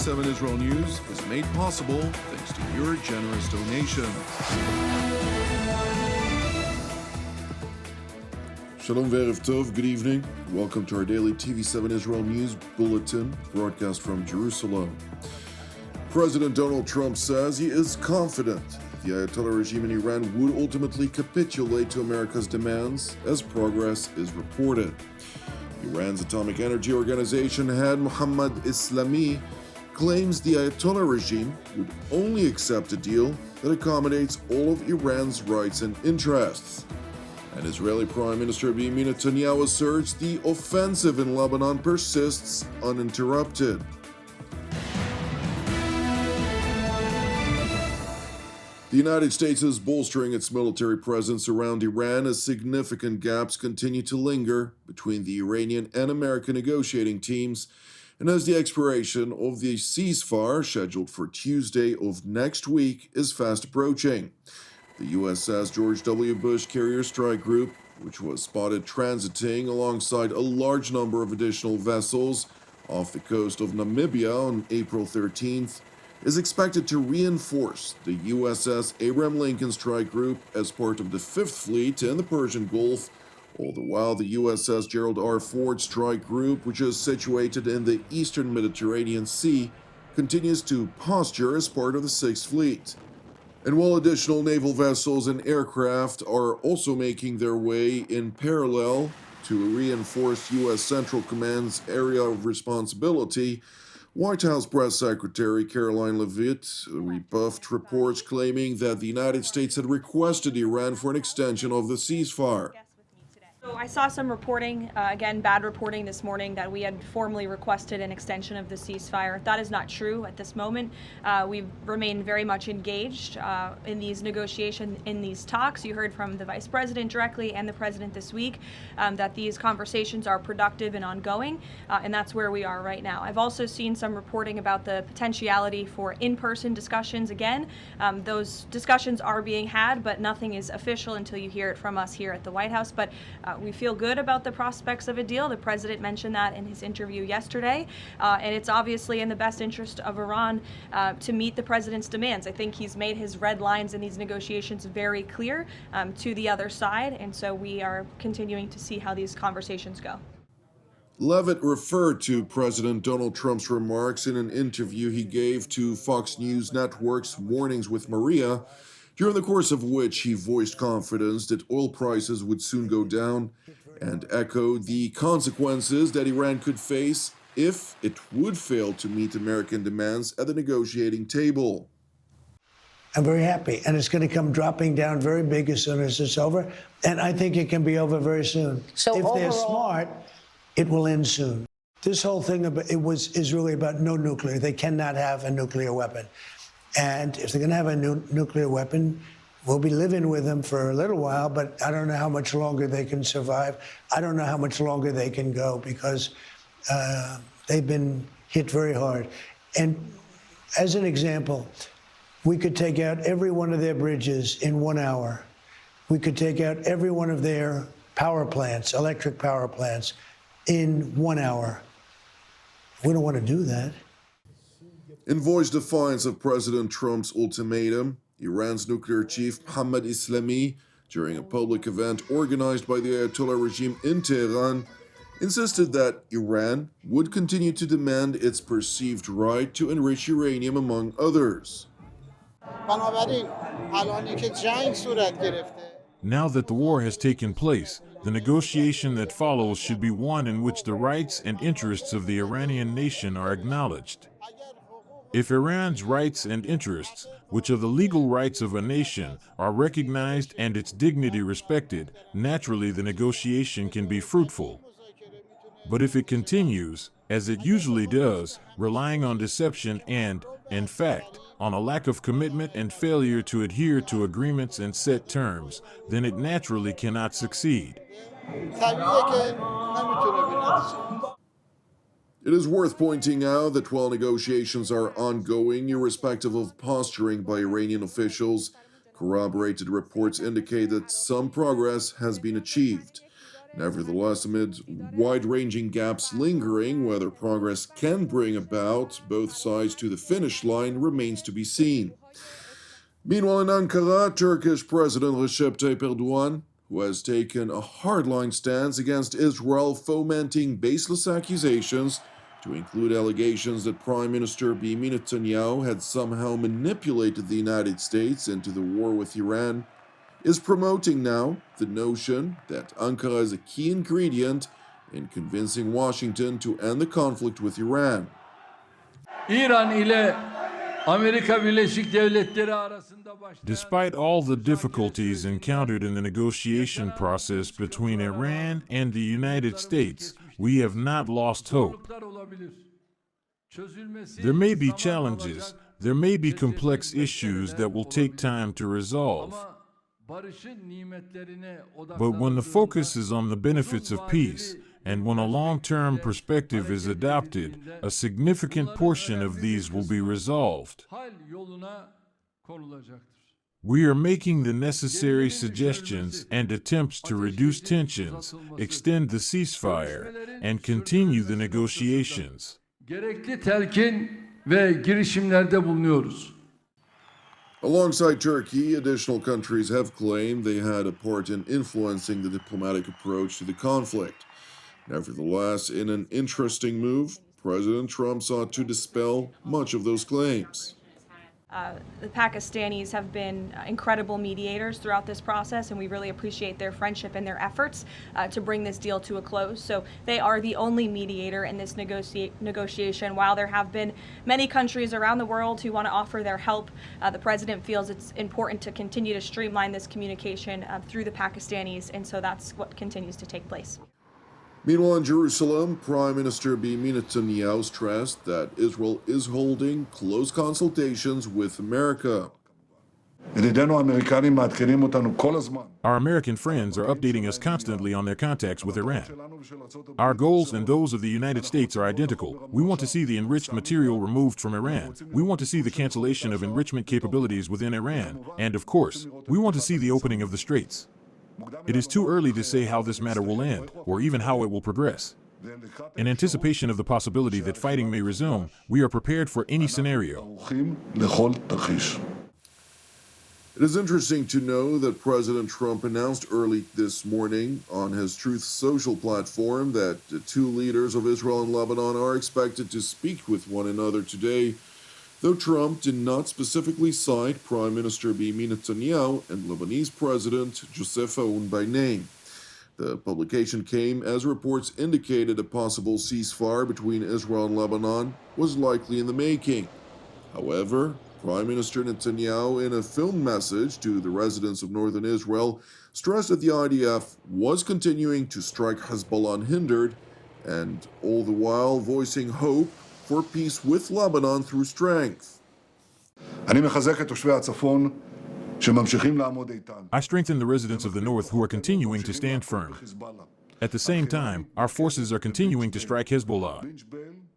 TV7 Israel News is made possible thanks to your generous donations. Shalom ve'erev tov, good evening. Welcome to our daily TV7 Israel News Bulletin, broadcast from Jerusalem. President Donald Trump says he is confident the Ayatollah regime in Iran would ultimately capitulate to America's demands as progress is reported. Iran's Atomic Energy Organization head Mohammed Eslami claims the Ayatollah regime would only accept a deal that accommodates all of Iran's rights and interests. And Israeli Prime Minister Benjamin Netanyahu asserts the offensive in Lebanon persists uninterrupted. The United States is bolstering its military presence around Iran as significant gaps continue to linger between the Iranian and American negotiating teams, and as the expiration of the ceasefire scheduled for Tuesday of next week is fast approaching. The USS George W. Bush Carrier Strike Group, which was spotted transiting alongside a large number of additional vessels off the coast of Namibia on April 13th, is expected to reinforce the USS Abraham Lincoln Strike Group as part of the 5th Fleet in the Persian Gulf, all the while the USS Gerald R. Ford Strike Group, which is situated in the eastern Mediterranean Sea, continues to posture as part of the 6th Fleet. And while additional naval vessels and aircraft are also making their way in parallel to reinforce U.S. Central Command's area of responsibility, White House Press Secretary Caroline Leavitt rebuffed reports claiming that the United States had requested Iran for an extension of the ceasefire. So I saw some reporting, again, bad reporting this morning, that we had formally requested an extension of the ceasefire. That is not true at this moment. We've remained very much engaged in these negotiations, in these talks. You heard from the Vice President directly and the President this week that these conversations are productive and ongoing, and that's where we are right now. I've also seen some reporting about the potentiality for in-person discussions again. Those discussions are being had, but nothing is official until you hear it from us here at the White House. But we feel good about the prospects of a deal. The President mentioned that in his interview yesterday, and it's obviously in the best interest of Iran to meet the President's demands. I think he's made his red lines in these negotiations very clear to the other side, and so we are continuing to see how these conversations go. Leavitt referred to President Donald Trump's remarks in an interview he gave to Fox News Network's Mornings with Maria, during the course of which he voiced confidence that oil prices would soon go down and echoed the consequences that Iran could face if it would fail to meet American demands at the negotiating table. I'm very happy, and it's going to come dropping down very big as soon as it's over, and I think it can be over very soon. So if they're smart, it will end soon. This whole thing is really about no nuclear. They cannot have a nuclear weapon. And if they're going to have a nuclear weapon, we'll be living with them for a little while, but I don't know how much longer they can survive. I don't know how much longer they can go because they've been hit very hard. And as an example, we could take out every one of their bridges in 1 hour. We could take out every one of their power plants, electric power plants, in 1 hour. We don't want to do that. In voiced defiance of President Trump's ultimatum, Iran's nuclear chief Mohammed Eslami, during a public event organized by the Ayatollah regime in Tehran, insisted that Iran would continue to demand its perceived right to enrich uranium, among others. Now that the war has taken place, the negotiation that follows should be one in which the rights and interests of the Iranian nation are acknowledged. If Iran's rights and interests, which are the legal rights of a nation, are recognized and its dignity respected, naturally the negotiation can be fruitful. But if it continues, as it usually does, relying on deception and, in fact, on a lack of commitment and failure to adhere to agreements and set terms, then it naturally cannot succeed. It is worth pointing out that while negotiations are ongoing, irrespective of posturing by Iranian officials, corroborated reports indicate that some progress has been achieved. Nevertheless, amid wide-ranging gaps lingering, whether progress can bring about both sides to the finish line remains to be seen. Meanwhile, in Ankara, Turkish President Recep Tayyip Erdogan, who has taken a hardline stance against Israel, fomenting baseless accusations, to include allegations that Prime Minister Benjamin Netanyahu had somehow manipulated the United States into the war with Iran, is promoting now the notion that Ankara is a key ingredient in convincing Washington to end the conflict with Iran. Despite all the difficulties encountered in the negotiation process between Iran and the United States, we have not lost hope. There may be challenges, there may be complex issues that will take time to resolve. But when the focus is on the benefits of peace, and when a long-term perspective is adopted, a significant portion of these will be resolved. We are making the necessary suggestions and attempts to reduce tensions, extend the ceasefire, and continue the negotiations. Alongside Turkey, additional countries have claimed they had a part in influencing the diplomatic approach to the conflict. Nevertheless, in an interesting move, President Trump sought to dispel much of those claims. The Pakistanis have been incredible mediators throughout this process, and we really appreciate their friendship and their efforts to bring this deal to a close. So they are the only mediator in this negotiation. While there have been many countries around the world who want to offer their help, the president feels it's important to continue to streamline this communication through the Pakistanis, and so that's what continues to take place. Meanwhile, in Jerusalem, Prime Minister Benjamin Netanyahu stressed that Israel is holding close consultations with America. Our American friends are updating us constantly on their contacts with Iran. Our goals and those of the United States are identical. We want to see the enriched material removed from Iran. We want to see the cancellation of enrichment capabilities within Iran. And of course, we want to see the opening of the straits. It is too early to say how this matter will end, or even how it will progress. In anticipation of the possibility that fighting may resume, we are prepared for any scenario. It is interesting to know that President Trump announced early this morning on his Truth Social platform that the two leaders of Israel and Lebanon are expected to speak with one another today, though Trump did not specifically cite Prime Minister Benjamin Netanyahu and Lebanese President Joseph Aoun by name. The publication came as reports indicated a possible ceasefire between Israel and Lebanon was likely in the making. However, Prime Minister Netanyahu, in a filmed message to the residents of northern Israel, stressed that the IDF was continuing to strike Hezbollah unhindered, and all the while voicing hope for peace with Lebanon through strength. I strengthen the residents of the north who are continuing to stand firm. At the same time, our forces are continuing to strike Hezbollah.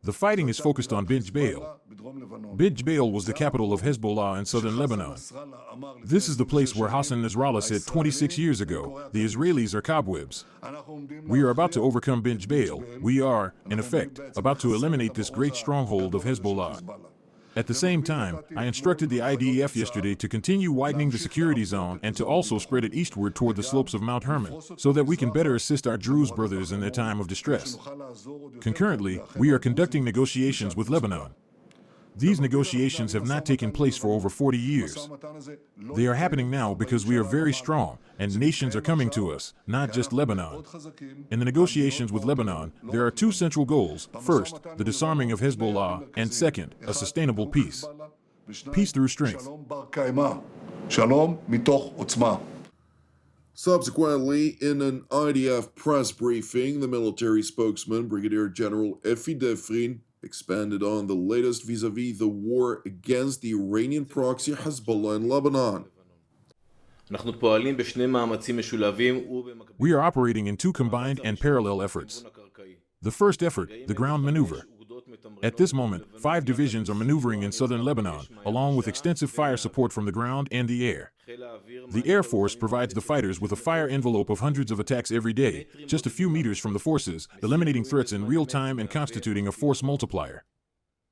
The fighting is focused on Binj Baal. Binj Baal was the capital of Hezbollah in southern Lebanon. This is the place where Hassan Nasrallah said 26 years ago, the Israelis are cobwebs. We are about to overcome Binj Baal. We are, in effect, about to eliminate this great stronghold of Hezbollah. At the same time, I instructed the IDF yesterday to continue widening the security zone and to also spread it eastward toward the slopes of Mount Hermon, so that we can better assist our Druze brothers in their time of distress. Concurrently, we are conducting negotiations with Lebanon. These negotiations have not taken place for over 40 years. They are happening now because we are very strong, and nations are coming to us, not just Lebanon. In the negotiations with Lebanon, there are two central goals. First, the disarming of Hezbollah, and second, a sustainable peace. Peace through strength. Subsequently, in an IDF press briefing, the military spokesman, Brigadier General Efi Defrin, expanded on the latest vis-a-vis the war against the Iranian proxy Hezbollah in Lebanon. We are operating in two combined and parallel efforts. The first effort, the ground maneuver. At this moment, 5 divisions are maneuvering in southern Lebanon, along with extensive fire support from the ground and the air. The Air Force provides the fighters with a fire envelope of hundreds of attacks every day, just a few meters from the forces, eliminating threats in real time and constituting a force multiplier.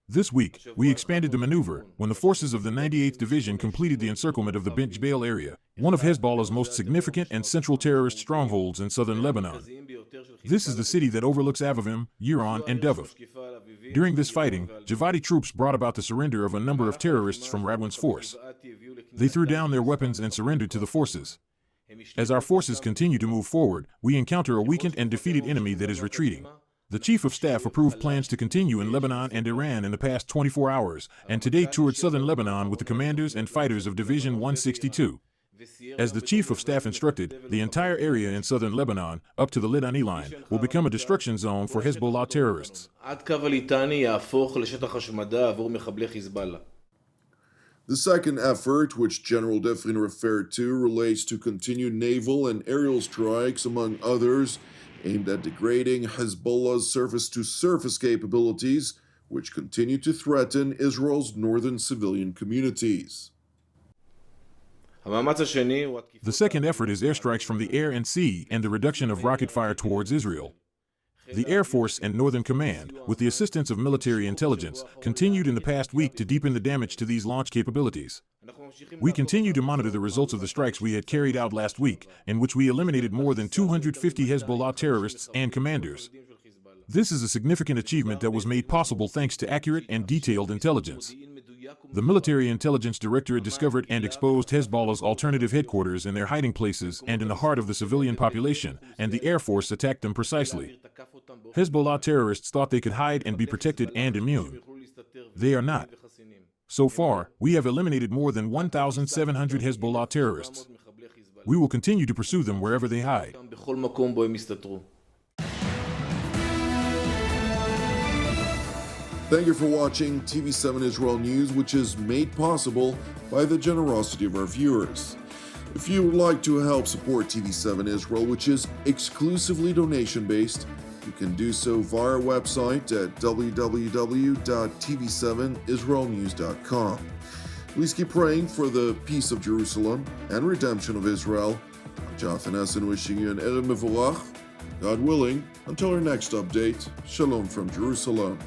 This week, we expanded the maneuver when the forces of the 98th Division completed the encirclement of the Bint Jbeil area, one of Hezbollah's most significant and central terrorist strongholds in southern Lebanon. This is the city that overlooks Avavim, Yiron, and Devav. During this fighting, Jihadi troops brought about the surrender of a number of terrorists from Radwan's force. They threw down their weapons and surrendered to the forces. As our forces continue to move forward, we encounter a weakened and defeated enemy that is retreating. The Chief of Staff approved plans to continue in Lebanon and Iran in the past 24 hours, and today toured southern Lebanon with the commanders and fighters of Division 162. As the Chief of Staff instructed, the entire area in southern Lebanon, up to the Litani line, will become a destruction zone for Hezbollah terrorists. The second effort, which General Devrin referred to, relates to continued naval and aerial strikes, among others, aimed at degrading Hezbollah's surface-to-surface capabilities, which continue to threaten Israel's northern civilian communities. The second effort is airstrikes from the air and sea and the reduction of rocket fire towards Israel. The Air Force and Northern Command, with the assistance of military intelligence, continued in the past week to deepen the damage to these launch capabilities. We continue to monitor the results of the strikes we had carried out last week, in which we eliminated more than 250 Hezbollah terrorists and commanders. This is a significant achievement that was made possible thanks to accurate and detailed intelligence. The Military Intelligence Directorate discovered and exposed Hezbollah's alternative headquarters in their hiding places and in the heart of the civilian population, and the Air Force attacked them precisely. Hezbollah terrorists thought they could hide and be protected and immune. They are not. So far, we have eliminated more than 1,700 Hezbollah terrorists. We will continue to pursue them wherever they hide. Thank you for watching TV7 Israel News, which is made possible by the generosity of our viewers. If you would like to help support TV7 Israel, which is exclusively donation-based, you can do so via our website at www.tv7israelnews.com. Please keep praying for the peace of Jerusalem and redemption of Israel. Jonathan Essen wishing you an Erev Mevorach. God willing, until our next update, Shalom from Jerusalem.